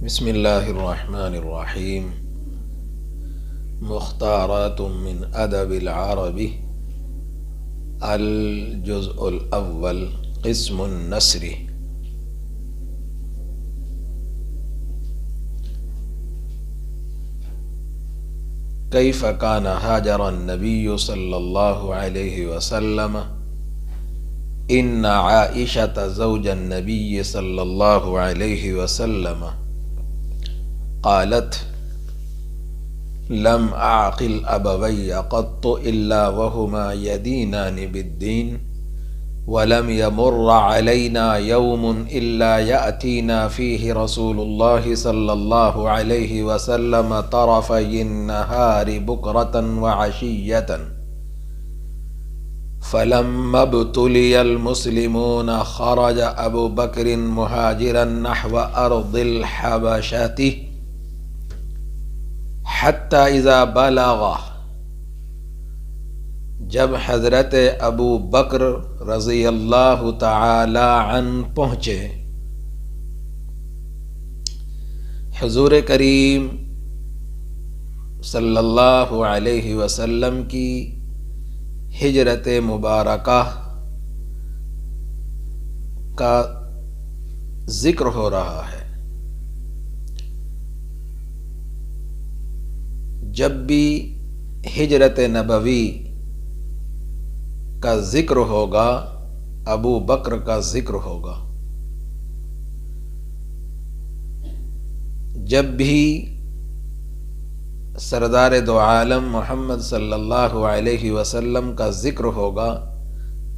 بسم اللہ الرحمن الرحیم۔ مختارات من ادب العربی، الجزء الاول، قسم النثر۔ کیف کان ہاجر النبی صلی اللہ علیہ وسلم ان عائشة زوج النبی صلی اللہ علیہ وسلم قالت لم أعقل أبوي قط إلا وهما يدينان بالدين، ولم يمر علينا يوم إلا يأتينا فيه رسول الله صلى الله عليه وسلم طرفي النهار بكرة وعشية، فلما ابتلي المسلمون خرج أبو بكر مهاجرا نحو أرض الحبشة حتی اذا بلغ، جب حضرت ابو بکر رضی اللہ تعالی عنہ پہنچے، حضور کریم صلی اللہ علیہ وسلم کی ہجرت مبارکہ کا ذکر ہو رہا ہے۔ جب بھی ہجرت نبوی کا ذکر ہوگا، ابو بکر کا ذکر ہوگا۔ جب بھی سردار دو عالم محمد صلی اللہ علیہ وسلم کا ذکر ہوگا،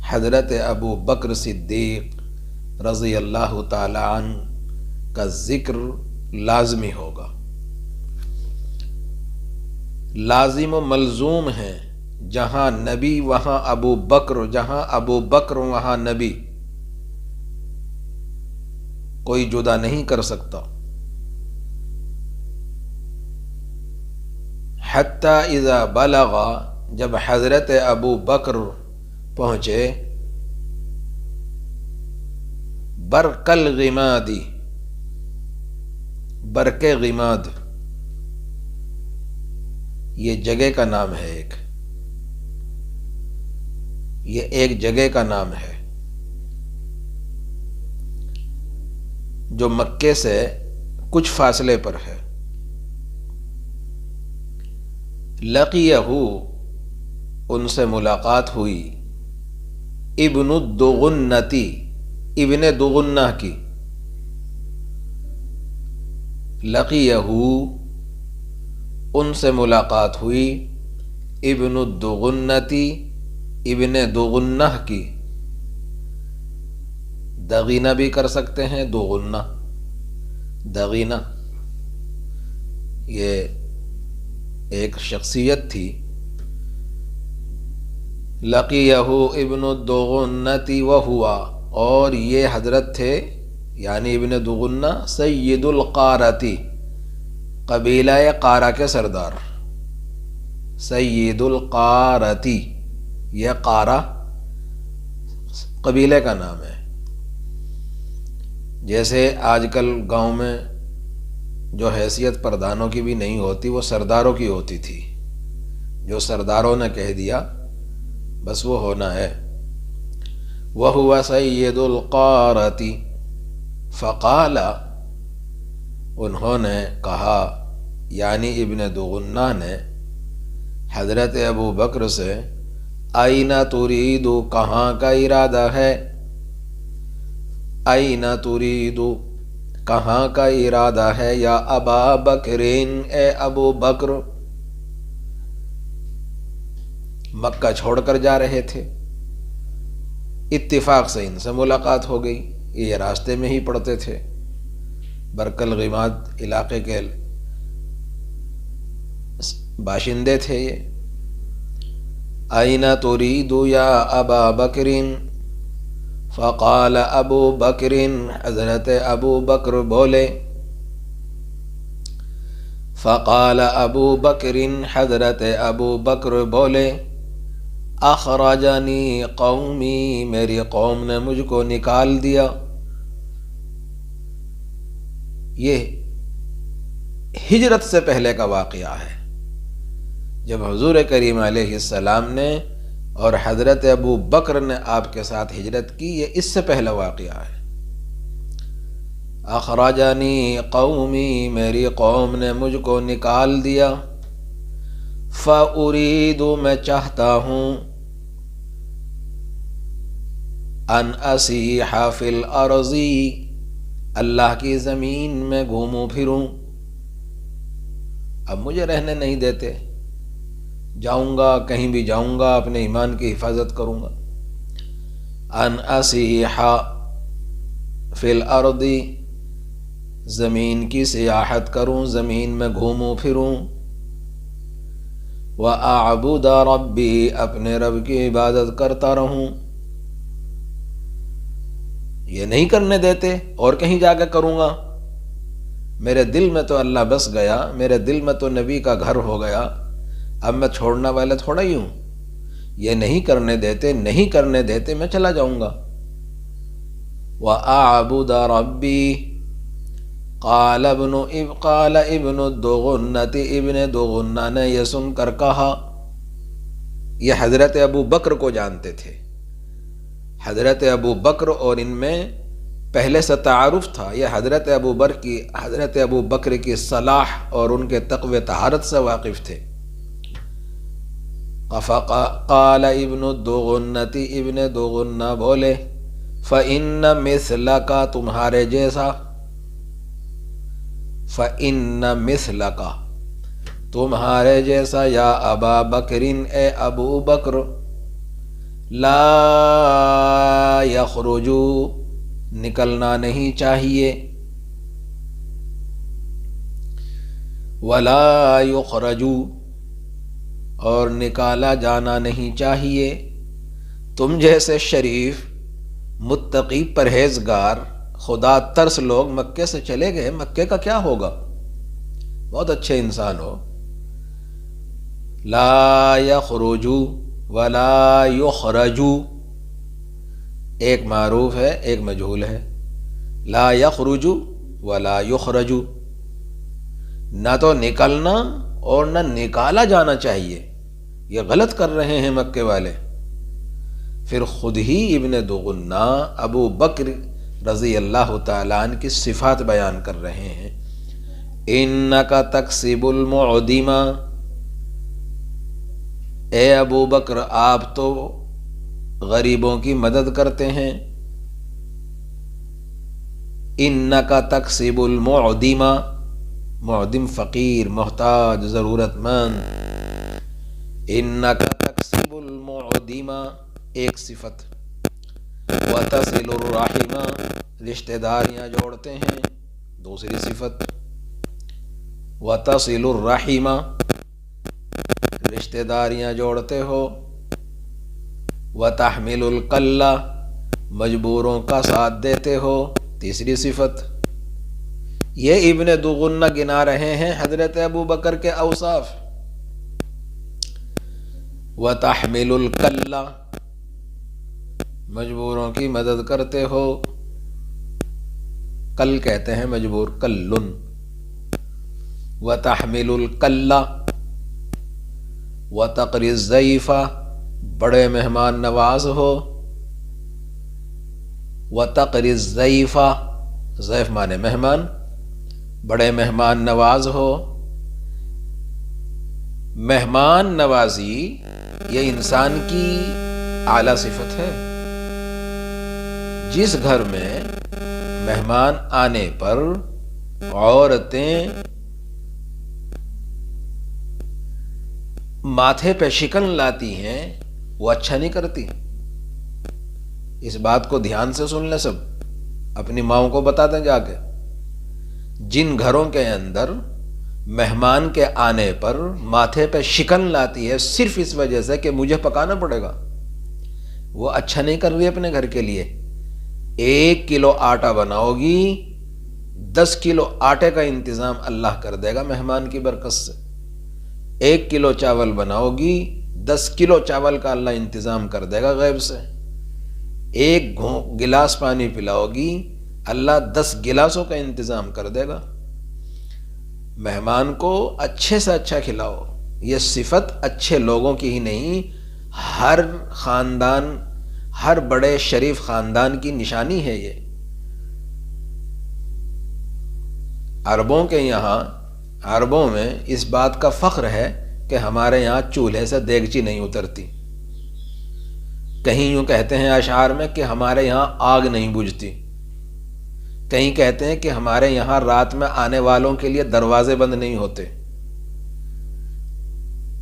حضرت ابو بکر صدیق رضی اللہ تعالی عنہ کا ذکر لازمی ہوگا۔ لازم و ملزوم ہے، جہاں نبی وہاں ابو بکر، جہاں ابو بکر وہاں نبی، کوئی جدا نہیں کر سکتا۔ حتی اذا بلغ، جب حضرت ابو بکر پہنچے، برق الغماد، برق غماد یہ جگہ کا نام ہے، یہ ایک جگہ کا نام ہے جو مکے سے کچھ فاصلے پر ہے۔ لقیہ، ان سے ملاقات ہوئی، ابن الدغنتی، ابن دغنہ کی، لقیہ ان سے ملاقات ہوئی، ابن الدغنتی، ابن دغنہ کی، دغینہ بھی کر سکتے ہیں، دغنہ، دغینہ یہ ایک شخصیت تھی۔ لقیہ ابن الدغنتی وہوا، اور یہ حضرت تھے یعنی ابن دغنہ سید القارتی، قبیلہ قارہ کے سردار، سید القارتی، یہ قارہ قبیلے کا نام ہے۔ جیسے آج کل گاؤں میں جو حیثیت پردھانوں کی بھی نہیں ہوتی، وہ سرداروں کی ہوتی تھی، جو سرداروں نے کہہ دیا بس وہ ہونا ہے۔ وَهُوَ سَيِّدُ الْقَارَةِ، فقال، انہوں نے کہا، یعنی ابن دغنہ نے حضرت ابو بکر سے، أَيْنَ تُرِيدُ، کہاں کا ارادہ ہے، أَيْنَ تُرِيدُ، کہاں کا ارادہ ہے، یا ابا بکرین، اے ابو بکر۔ مکہ چھوڑ کر جا رہے تھے، اتفاق سے ان سے ملاقات ہو گئی، یہ راستے میں ہی پڑتے تھے، برق الغماد علاقے کے باشندے تھے یہ۔ أَيْنَ تُرِيدُ یا ابا بکرین، فقال ابو بکرین، حضرت ابو بکر بولے، فقال ابو بکرین، حضرت ابو بکر بولے، اخرجنی قومی، میری قوم نے مجھ کو نکال دیا۔ یہ ہجرت سے پہلے کا واقعہ ہے، جب حضور کریم علیہ السلام نے اور حضرت ابو بکر نے آپ کے ساتھ ہجرت کی، یہ اس سے پہلا واقعہ ہے۔ اخرجنی قومی، میری قوم نے مجھ کو نکال دیا، فأرید، میں چاہتا ہوں، ان اسیح فی الارض، اللہ کی زمین میں گھوموں پھروں۔ اب مجھے رہنے نہیں دیتے، جاؤں گا کہیں بھی جاؤں گا، اپنے ایمان کی حفاظت کروں گا۔ ان اسیح فی الارض، زمین کی سیاحت کروں، زمین میں گھوموں پھروں۔ وَأَعْبُدَ رَبِّي، اپنے رب کی عبادت کرتا رہوں۔ یہ نہیں کرنے دیتے اور کہیں جا کے کروں گا۔ میرے دل میں تو اللہ بس گیا، میرے دل میں تو نبی کا گھر ہو گیا، اب میں چھوڑنے والے تھوڑا ہی ہوں۔ یہ نہیں کرنے دیتے میں چلا جاؤں گا۔ وَأَعْبُدَ رَبِّي، قال ابن الدغنۃ، ابن دغنہ نے یہ سن کر کہا، یہ حضرت ابو بکر کو جانتے تھے، حضرت ابو بکر اور ان میں پہلے سے تعارف تھا، یہ حضرت ابو بکر کی صلاح اور ان کے تقوی طہارت سے واقف تھے۔ قال ابن الدغنۃ، ابن دغنہ بولے، فإن مثلک، تمہارے جیسا، فإن مثلک، تمہارے جیسا، یا ابا بکر، اے ابو بکر، لا یخرج، نکلنا نہیں چاہیے، ولا یخرج، اور نکالا جانا نہیں چاہیے۔ تم جیسے شریف، متقی، پرہیزگار، خدا ترس لوگ مکے سے چلے گئے، مکے کا کیا ہوگا؟ بہت اچھے انسان ہو۔ لا یخرج ولا یخرج، ایک معروف ہے ایک مجہول ہے۔ لا یخرج ولا یخرج، نہ تو نکلنا اور نہ نکالا جانا چاہیے، یہ غلط کر رہے ہیں مکے والے۔ پھر خود ہی ابن دغنہ ابو بکر رضی اللہ تعالیٰ عنہ کی صفات بیان کر رہے ہیں۔ انک تکسب المعدم، اے ابو بکر آپ تو غریبوں کی مدد کرتے ہیں۔ انک تکسب المعدم، معدم فقیر، محتاج، ضرورت مند۔ انک تکسب المعدم، ایک صفت۔ وتصل الرحم، رشتہ داریاں جوڑتے ہیں، دوسری صفت۔ وتصل الرحم، رشتہ داریاں جوڑتے ہو۔ وتحمل الکل، مجبوروں کا ساتھ دیتے ہو، تیسری صفت۔ یہ ابن دغنہ گنا رہے ہیں حضرت ابو بکر کے اوصاف۔ وتحمل الکل، مجبوروں کی مدد کرتے ہو، کل کہتے ہیں مجبور، کلن۔ وتحمل الکل، وتقری الضیف، بڑے مہمان نواز ہو۔ وتقری الضیف، ضیف مانے مہمان، بڑے مہمان نواز ہو۔ مہمان نوازی یہ انسان کی اعلیٰ صفت ہے۔ جس گھر میں مہمان آنے پر عورتیں ماتھے پہ شکن لاتی ہیں، وہ اچھا نہیں کرتی۔ اس بات کو دھیان سے سن لیں، سب اپنی ماؤں کو بتا دیں جا کے۔ جن گھروں کے اندر مہمان کے آنے پر ماتھے پہ شکن لاتی ہے صرف اس وجہ سے کہ مجھے پکانا پڑے گا، وہ اچھا نہیں کر رہی اپنے گھر کے لیے۔ 1 کلو آٹا بناؤ گی، 10 کلو آٹے کا انتظام اللہ کر دے گا مہمان کی برکت سے۔ 1 کلو چاول بناؤ گی، 10 کلو چاول کا اللہ انتظام کر دے گا غیب سے۔ 1 گلاس پانی پلاؤ گی، اللہ 10 گلاسوں کا انتظام کر دے گا۔ مہمان کو اچھے سے اچھا کھلاؤ. یہ صفت اچھے لوگوں کی ہی نہیں، ہر خاندان، ہر بڑے شریف خاندان کی نشانی ہے یہ. عربوں کے یہاں، عربوں میں اس بات کا فخر ہے کہ ہمارے یہاں چولہے سے دیگچی نہیں اترتی. کہیں یوں کہتے ہیں اشعار میں کہ ہمارے یہاں آگ نہیں بجھتی. کہیں کہتے ہیں کہ ہمارے یہاں رات میں آنے والوں کے لیے دروازے بند نہیں ہوتے.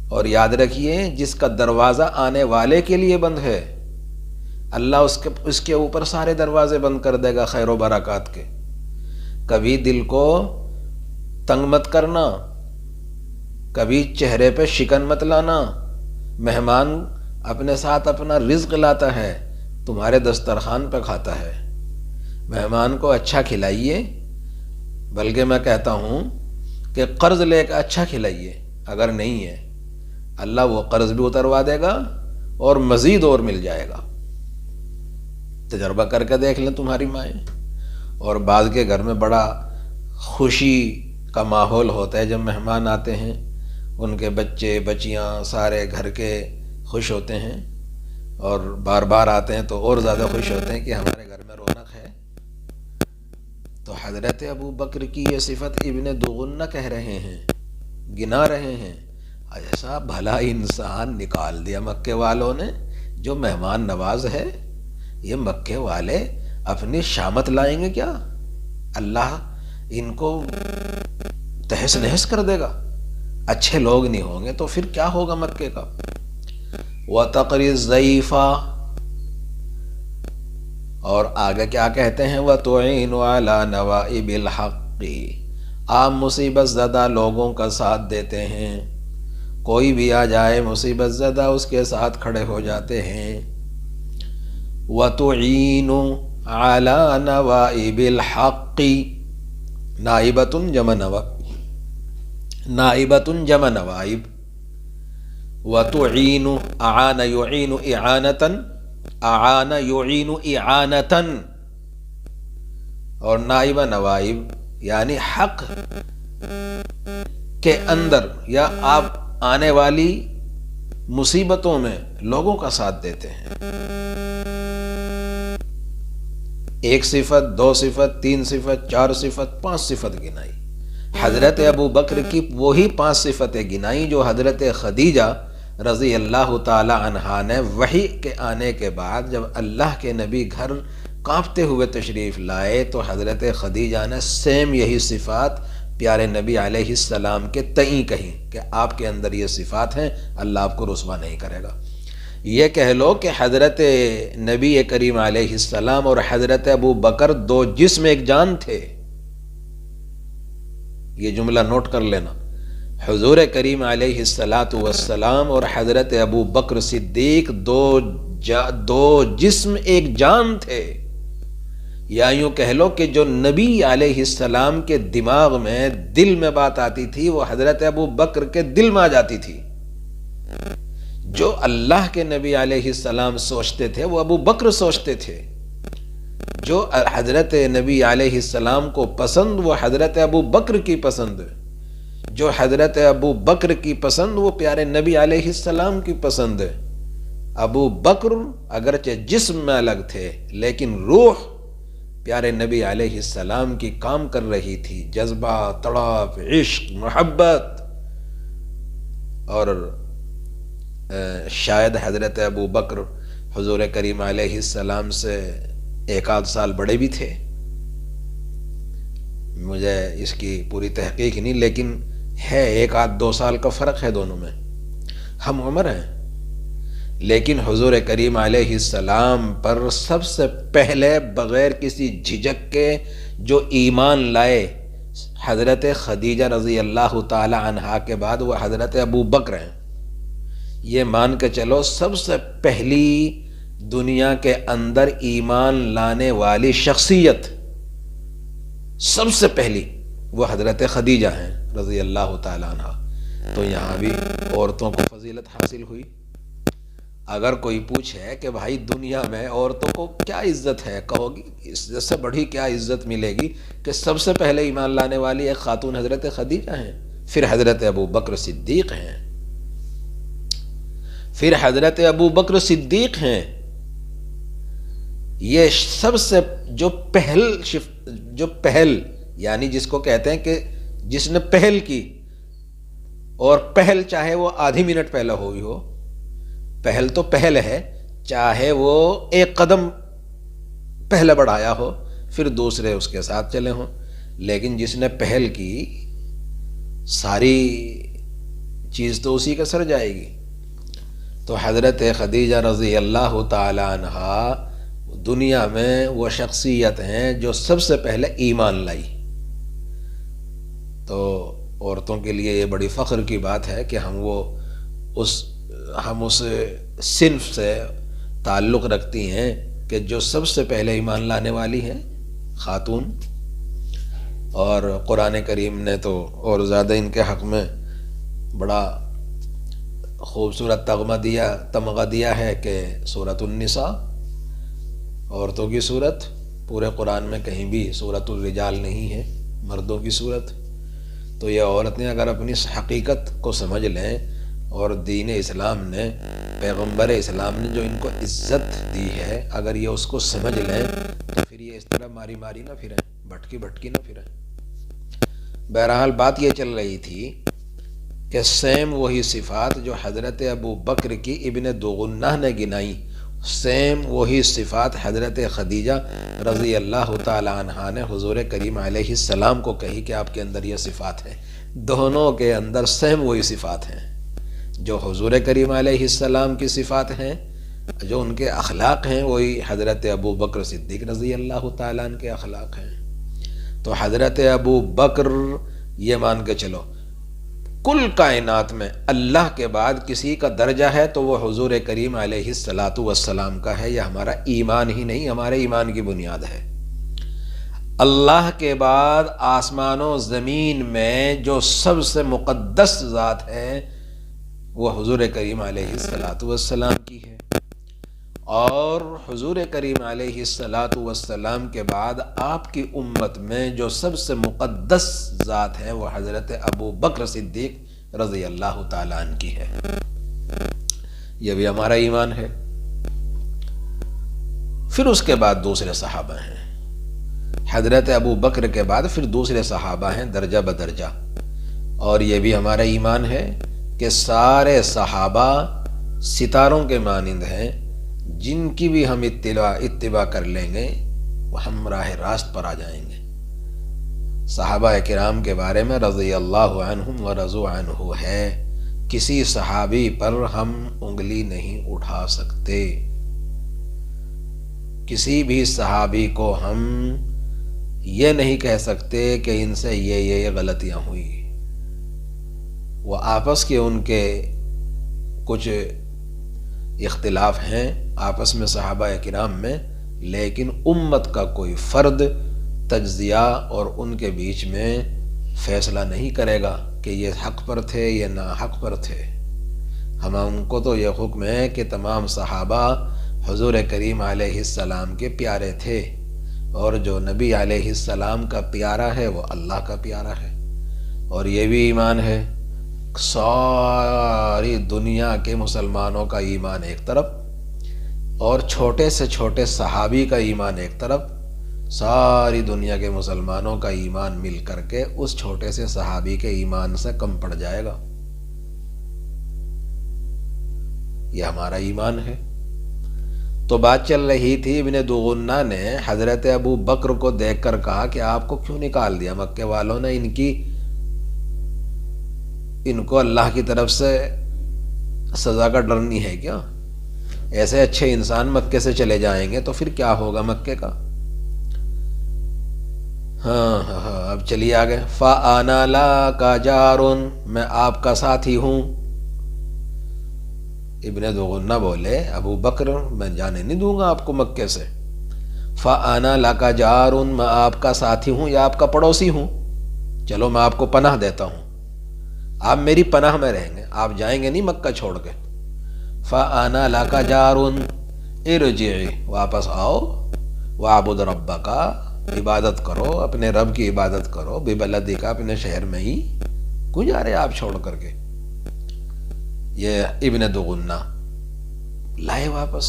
اور یاد رکھیے، جس کا دروازہ آنے والے کے لیے بند ہے، اللہ اس کے اوپر سارے دروازے بند کر دے گا خیر و برکات کے. کبھی دل کو تنگ مت کرنا، کبھی چہرے پہ شکن مت لانا. مہمان اپنے ساتھ اپنا رزق لاتا ہے، تمہارے دسترخوان پہ کھاتا ہے. مہمان کو اچھا کھلائیے، بلکہ میں کہتا ہوں کہ قرض لے کے اچھا کھلائیے. اگر نہیں ہے، اللہ وہ قرض بھی اتروا دے گا اور مزید اور مل جائے گا. تجربہ کر کے دیکھ لیں تمہاری مائیں. اور بعض کے گھر میں بڑا خوشی کا ماحول ہوتا ہے جب مہمان آتے ہیں. ان کے بچے بچیاں سارے گھر کے خوش ہوتے ہیں، اور بار بار آتے ہیں تو اور زیادہ خوش ہوتے ہیں کہ ہمارے گھر میں رونق ہے. تو حضرت ابو بکر کی یہ صفت ابن دغنہ کہہ رہے ہیں، گنا رہے ہیں. ایسا بھلا انسان نکال دیا مکے والوں نے جو مہمان نواز ہے. یہ مکے والے اپنی شامت لائیں گے کیا؟ اللہ ان کو تہس نہس کر دے گا. اچھے لوگ نہیں ہوں گے تو پھر کیا ہوگا مکے کا. وَتَقْرِ الضَّيْفَ، اور آگے کیا کہتے ہیں، وَتُعِينُ عَلَى نَوَائِبِ الْحَقِّ، آپ مصیبت زدہ لوگوں کا ساتھ دیتے ہیں. کوئی بھی آ جائے مصیبت زدہ، اس کے ساتھ کھڑے ہو جاتے ہیں. وَتُعِينُ عَلَى نَوَائِبِ الْحَقِّ، نائبۃ جمع نوائب. وَتُعِينُ أَعَانَ يُعِينُ إِعَانَةً، أَعَانَ يُعِينُ إِعَانَةً. اور نائبہ نوائب یعنی حق کے اندر یا آپ آنے والی مصیبتوں میں لوگوں کا ساتھ دیتے ہیں. ایک صفت، دو صفت، تین صفت، چار صفت، پانچ صفت گنائی. حضرت ابو بکر کی وہی 5 صفتیں گنائی جو حضرت خدیجہ رضی اللہ تعالی عنہا نے وحی کے آنے کے بعد جب اللہ کے نبی گھر کانپتے ہوئے تشریف لائے تو حضرت خدیجہ نے سیم یہی صفات پیارے نبی علیہ السلام کے تئیں کہیں کہ آپ کے اندر یہ صفات ہیں، اللہ آپ کو رسوا نہیں کرے گا. یہ کہہ لو کہ حضرت نبی کریم علیہ السلام اور حضرت ابو بکر 2 جسم ایک جان تھے. یہ جملہ نوٹ کر لینا. حضور کریم علیہ السلام اور حضرت ابو بکر صدیق 2 جسم ایک جان تھے. یا یوں کہہ لو کہ جو نبی علیہ السلام کے دماغ میں دل میں بات آتی تھی وہ حضرت ابو بکر کے دل میں آ جاتی تھی. جو اللہ کے نبی علیہ السلام سوچتے تھے وہ ابو بکر سوچتے تھے. جو حضرت نبی علیہ السلام کو پسند وہ حضرت ابو بکر کی پسند، جو حضرت ابو بکر کی پسند وہ پیارے نبی علیہ السلام کی پسند. ابو بکر اگرچہ جسم میں الگ تھے لیکن روح پیارے نبی علیہ السلام کی کام کر رہی تھی. جذبہ، تڑپ، عشق، محبت. اور شاید حضرت ابو بکر حضور کریم علیہ السلام سے 1 سال بڑے بھی تھے. مجھے اس کی پوری تحقیق نہیں، لیکن ہے 1-2 سال کا فرق ہے دونوں میں. ہم عمر ہیں، لیکن حضور کریم علیہ السلام پر سب سے پہلے بغیر کسی جھجک کے جو ایمان لائے حضرت خدیجہ رضی اللہ تعالی عنہا کے بعد وہ حضرت ابو بکر ہیں. یہ مان کے چلو سب سے پہلی دنیا کے اندر ایمان لانے والی شخصیت سب سے پہلی وہ حضرت خدیجہ ہیں رضی اللہ تعالی عنہ. تو یہاں بھی عورتوں کو فضیلت حاصل ہوئی. اگر کوئی پوچھے کہ بھائی دنیا میں عورتوں کو کیا عزت ہے، کہو گی عزت سے بڑھی کیا عزت ملے گی کہ سب سے پہلے ایمان لانے والی ایک خاتون حضرت خدیجہ ہیں، پھر حضرت ابو بکر صدیق ہیں، پھر حضرت ابو بکر صدیق ہیں۔ یہ سب سے جو پہل یعنی جس کو کہتے ہیں کہ جس نے پہل کی، اور پہل چاہے وہ آدھی منٹ پہلے ہوئی ہو، پہل تو پہل ہے، چاہے وہ ایک قدم پہلے بڑھایا ہو پھر دوسرے اس کے ساتھ چلے ہوں، لیکن جس نے پہل کی ساری چیز تو اسی کے سر جائے گی۔ تو حضرت خدیجہ رضی اللہ تعالی عنہا دنیا میں وہ شخصیت ہیں جو سب سے پہلے ایمان لائی۔ تو عورتوں کے لیے یہ بڑی فخر کی بات ہے کہ ہم اس صنف سے تعلق رکھتی ہیں کہ جو سب سے پہلے ایمان لانے والی ہیں خاتون۔ اور قرآن کریم نے تو اور زیادہ ان کے حق میں بڑا خوبصورت تمغہ دیا ہے کہ سورۃ النساء، عورتوں کی صورت، پورے قرآن میں کہیں بھی سورۃ الرجال نہیں ہے، مردوں کی صورت۔ تو یہ عورتیں اگر اپنی حقیقت کو سمجھ لیں اور دین اسلام نے، پیغمبر اسلام نے جو ان کو عزت دی ہے، اگر یہ اس کو سمجھ لیں تو پھر یہ اس طرح ماری نہ پھریں، بھٹکی نہ پھریں۔ بہرحال بات یہ چل رہی تھی کہ سیم وہی صفات جو حضرت ابو بکر کی ابن دغنہ نے گنائی، سیم وہی صفات حضرت خدیجہ رضی اللہ تعالی عنہا نے حضور کریم علیہ السلام کو کہی کہ آپ کے اندر یہ صفات ہیں۔ دونوں کے اندر سیم وہی صفات ہیں جو حضور کریم علیہ السلام کی صفات ہیں، جو ان کے اخلاق ہیں وہی حضرت ابو بکر صدیق رضی اللہ تعالیٰ عنہ کے اخلاق ہیں۔ تو حضرت ابو بکر، یہ مان کے چلو کل کائنات میں اللہ کے بعد کسی کا درجہ ہے تو وہ حضور کریم علیہ السلام کا ہے۔ یہ ہمارا ایمان ہی نہیں، ہمارے ایمان کی بنیاد ہے۔ اللہ کے بعد آسمان و زمین میں جو سب سے مقدس ذات ہے وہ حضور کریم علیہ السلام کی ہے، اور حضور کریم علیہ السلام کے بعد آپ کی امت میں جو سب سے مقدس ذات ہے وہ حضرت ابو بکر صدیق رضی اللہ تعالیٰ عنہ کی ہے۔ یہ بھی ہمارا ایمان ہے۔ پھر اس کے بعد دوسرے صحابہ ہیں، حضرت ابو بکر کے بعد پھر دوسرے صحابہ ہیں درجہ بدرجہ، اور یہ بھی ہمارا ایمان ہے کہ سارے صحابہ ستاروں کے مانند ہیں، جن کی بھی ہم اتباع کر لیں گے وہ ہم راہ راست پر آ جائیں گے۔ صحابہ کرام کے بارے میں رضی اللہ عنہم و رضوا عنہ ہے، کسی صحابی پر ہم انگلی نہیں اٹھا سکتے، کسی بھی صحابی کو ہم یہ نہیں کہہ سکتے کہ ان سے یہ غلطیاں ہوئی۔ وہ آپس کے ان کے کچھ اختلاف ہیں آپس میں صحابہ کرام میں، لیکن امت کا کوئی فرد تجزیہ اور ان کے بیچ میں فیصلہ نہیں کرے گا کہ یہ حق پر تھے یہ ناحق پر تھے۔ ہم کو تو یہ حکم ہے کہ تمام صحابہ حضور کریم علیہ السلام کے پیارے تھے، اور جو نبی علیہ السلام کا پیارا ہے وہ اللہ کا پیارا ہے۔ اور یہ بھی ایمان ہے، ساری دنیا کے مسلمانوں کا ایمان ایک طرف اور چھوٹے سے چھوٹے صحابی کا ایمان ایک طرف، ساری دنیا کے مسلمانوں کا ایمان مل کر کے اس چھوٹے سے صحابی کے ایمان سے کم پڑ جائے گا۔ یہ ہمارا ایمان ہے۔ تو بات چل رہی تھی، ابن دغنہ نے حضرت ابو بکر کو دیکھ کر کہا کہ آپ کو کیوں نکال دیا؟ مکے والوں نے ان کو اللہ کی طرف سے سزا کا ڈر نہیں ہے کیا؟ ایسے اچھے انسان مکے سے چلے جائیں گے تو پھر کیا ہوگا مکے کا؟ ہاں اب چلیے آگے۔ فَأَنَا لَكَ جَارٌ، میں آپ کا ساتھی ہوں۔ ابن دغنہ بولے ابو بکر میں جانے نہیں دوں گا آپ کو مکے سے۔ فَأَنَا لَكَ جَارٌ، میں آپ کا ساتھی ہوں یا آپ کا پڑوسی ہوں، چلو میں آپ کو پناہ دیتا ہوں، آپ میری پناہ میں رہیں گے، آپ جائیں گے نہیں مکہ چھوڑ کے۔ فَأَنَا لَكَ جَارٌ ارجع، واپس آؤ، وَاعْبُدْ رَبَّكَ، عبادت کرو، اپنے رب کی عبادت کرو، بِبَلَدِكَ، اپنے شہر میں ہی، کیوں جا رہے آپ چھوڑ کر کے؟ یہ ابن دغنہ لائے واپس،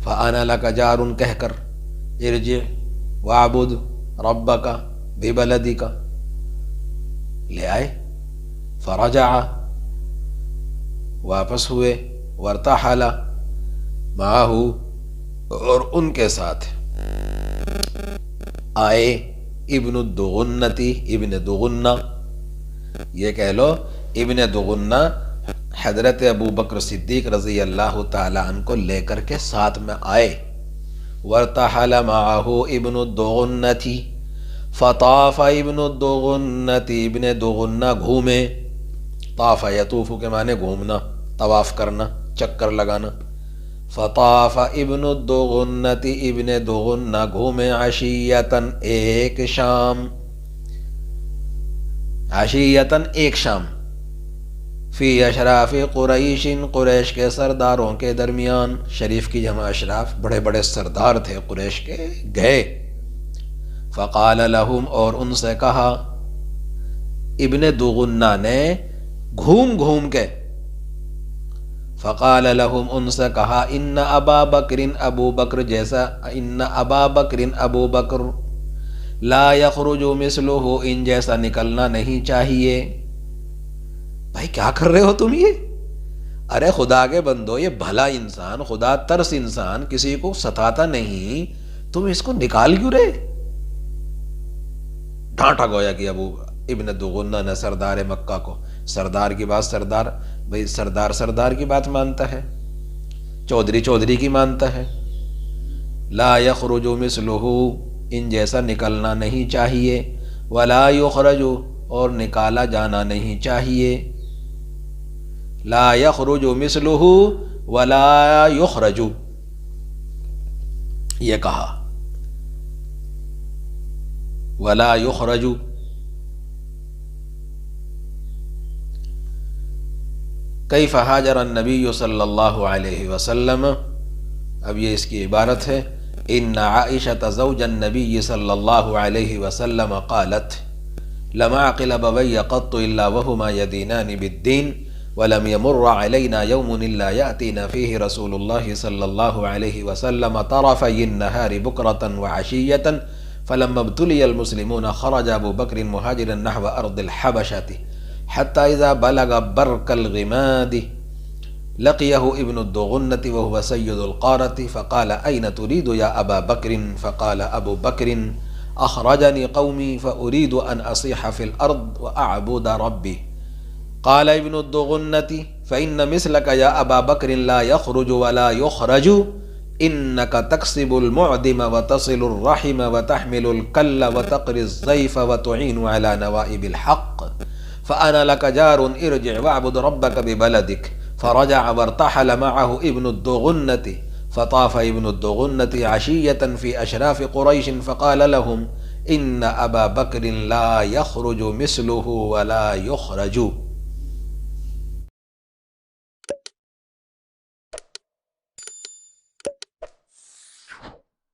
فَأَنَا لَكَ جَارٌ کہہ کر، ارجع وَاعْبُدْ رَبَّكَ بِبَلَدِكَ، لے آئے، فرجع، واپس ہوئے، وارتحل معہ، اور ان کے ساتھ آئے ابن الدغنتی، ابن دغنہ، یہ کہہ لو ابن دغنہ حضرت ابو بکر صدیق رضی اللہ تعالی عنہ کو لے کر کے ساتھ میں آئے، وارتحل معہ ابن الدغنتی، فطاف ابن الدغنتی، ابن دغنہ گھومے، طاف یطوف کے معنی گھومنا، طواف کرنا، چکر لگانا، فطاف ابن الدغنتی، ابن دغنہ گھومے، عشیتاً ایک شام، عشیتاً ایک شام، فی اشراف قریش، قریش کے سرداروں کے درمیان، شریف کی جمع اشراف، بڑے بڑے سردار تھے قریش کے، گئے، فقال لہم، اور ان سے کہا، ابن دغنہ نے گھوم گھوم کے، فقال لہم، ان سے کہا، ان ابا بکر، ابو بکر جیسا، ان ابا بکر، ابو بکر، لا یخرج مثلہ، ان جیسا نکلنا نہیں چاہیے۔ بھائی کیا کر رہے ہو تم یہ؟ ارے خدا کے بندو، یہ بھلا انسان، خدا ترس انسان، کسی کو ستاتا نہیں، تم اس کو نکال کیوں رہے؟ ڈانٹا گویا کہ ابو ابن دغنہ نے سردار مکہ کو، سردار کی بات سردار، بھئی سردار سردار کی بات مانتا ہے، چودھری چودھری کی مانتا ہے، لا یخرج مثلہ، ان جیسا نکلنا نہیں چاہیے، ولا یخرج، اور نکالا جانا نہیں چاہیے، لا یخرج مثلہ ولا یخرج، یہ کہا، ولا یخرج، کیف ہاجر النبی صلی اللہ علیہ وسلم، اب یہ اس کی عبارت ہے، ان عائشہ زوج النبی صلی اللہ علیہ وسلم قالت، لم اعقل ابوی قط الا وهما يدينان بالدين ولم يمر علينا يوم الا ياتينا فيه رسول الله صلى الله عليه وسلم طرفي النهار بكرة وعشية، فلما ابتلي المسلمون خرج ابو بكر مهاجرا نحو ارض الحبشة حتى اذا بلغ برك الغماد لقيه ابن الدغنة وهو سيد القارة، فقال اين تريد يا ابا بكر؟ فقال ابو بكر اخرجني قومي فاريد ان اصيح في الارض واعبد ربي، قال ابن الدغنة فان مثلك يا ابا بكر لا يخرج ولا يخرج، انك تكسب المعدم وتصل الرحم وتحمل الكل وتقري الضيف وتعين على نوائب الحق، فانا لك جار ارجع واعبد ربك ببلدك، فرجع وارتحل معه ابن الدغنة، فطاف ابن الدغنة عشية في أشراف قريش، فقال لهم إن أبا بكر لا يخرج مثله ولا يخرج،